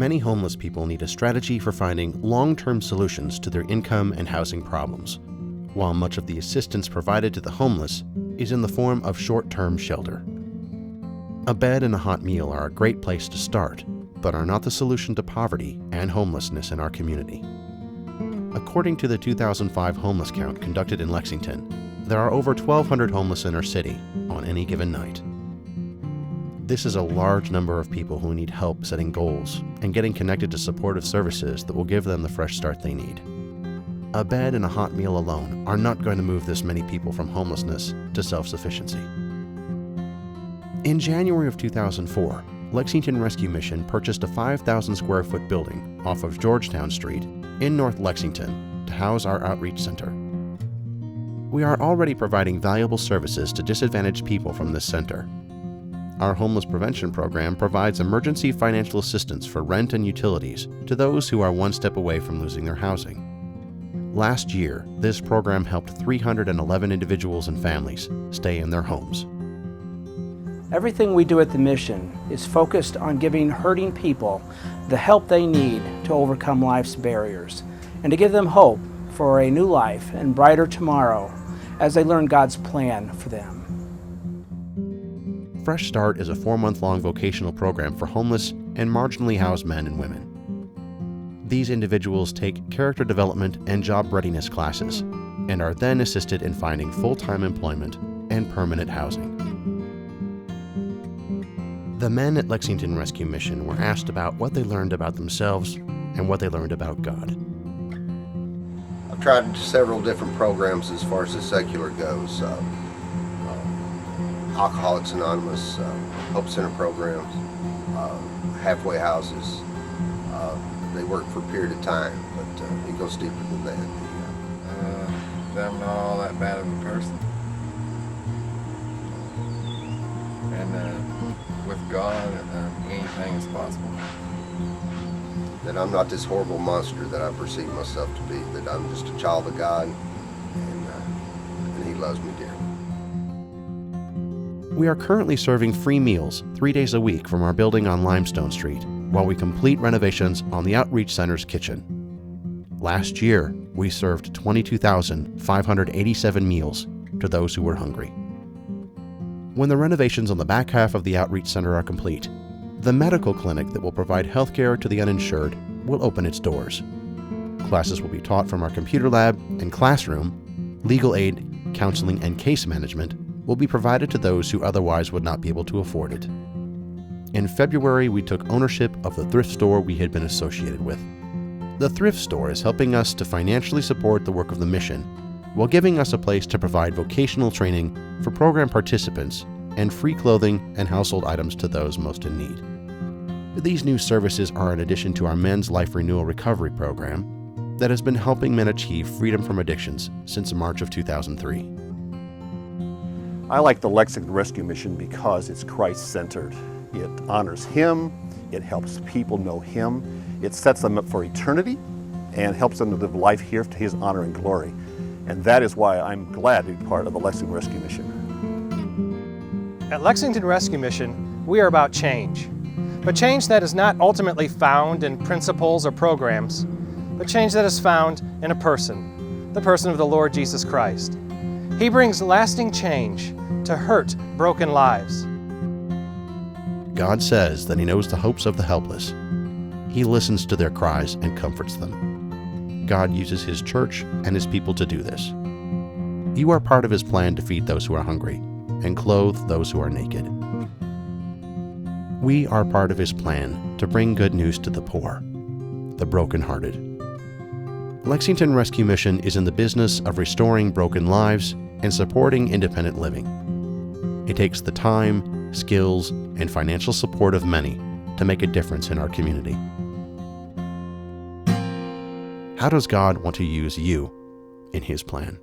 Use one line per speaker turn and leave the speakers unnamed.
Many homeless people need a strategy for finding long-term solutions to their income and housing problems, while much of the assistance provided to the homeless is in the form of short-term shelter. A bed and a hot meal are a great place to start, but are not the solution to poverty and homelessness in our community. According to the 2005 homeless count conducted in Lexington, there are over 1,200 homeless in our city on any given night. This is a large number of people who need help setting goals and getting connected to supportive services that will give them the fresh start they need. A bed and a hot meal alone are not going to move this many people from homelessness to self-sufficiency. In January of 2004, Lexington Rescue Mission purchased a 5,000 square foot building off of Georgetown Street in North Lexington to house our outreach center. We are already providing valuable services to disadvantaged people from this center. Our homeless prevention program provides emergency financial assistance for rent and utilities to those who are one step away from losing their housing. Last year, this program helped 311 individuals and families stay in their homes.
Everything we do at the mission is focused on giving hurting people the help they need to overcome life's barriers and to give them hope for a new life and brighter tomorrow as they learn God's plan for them.
Fresh Start is a 4-month-long vocational program for homeless and marginally housed men and women. These individuals take character development and job readiness classes and are then assisted in finding full-time employment and permanent housing. The men at Lexington Rescue Mission were asked about what they learned about themselves and what they learned about God.
I've tried several different programs as far as the secular goes. Alcoholics Anonymous, Hope Center programs, halfway houses. They work for a period of time, but it goes deeper than that.
I'm not all that bad of a person. And with God, anything is possible.
That I'm not this horrible monster that I perceive myself to be, that I'm just a child of God, and He loves me dearly.
We are currently serving free meals 3 days a week from our building on Limestone Street while we complete renovations on the Outreach Center's kitchen. Last year, we served 22,587 meals to those who were hungry. When the renovations on the back half of the Outreach Center are complete, the medical clinic that will provide healthcare to the uninsured will open its doors. Classes will be taught from our computer lab and classroom. Legal aid, counseling, and case management will be provided to those who otherwise would not be able to afford it. In February, we took ownership of the thrift store we had been associated with. The thrift store is helping us to financially support the work of the mission, while giving us a place to provide vocational training for program participants and free clothing and household items to those most in need. These new services are in addition to our Men's Life Renewal Recovery program that has been helping men achieve freedom from addictions since March of 2003.
I like the Lexington Rescue Mission because it's Christ-centered. It honors Him, it helps people know Him, it sets them up for eternity, and helps them to live life here to His honor and glory. And that is why I'm glad to be part of the Lexington Rescue Mission.
At Lexington Rescue Mission, we are about change. But change that is not ultimately found in principles or programs, but change that is found in a person, the person of the Lord Jesus Christ. He brings lasting change to hurt, broken lives.
God says that He knows the hopes of the helpless. He listens to their cries and comforts them. God uses His church and His people to do this. You are part of His plan to feed those who are hungry and clothe those who are naked. We are part of His plan to bring good news to the poor, the brokenhearted. Lexington Rescue Mission is in the business of restoring broken lives and supporting independent living. It takes the time, skills, and financial support of many to make a difference in our community. How does God want to use you in His plan?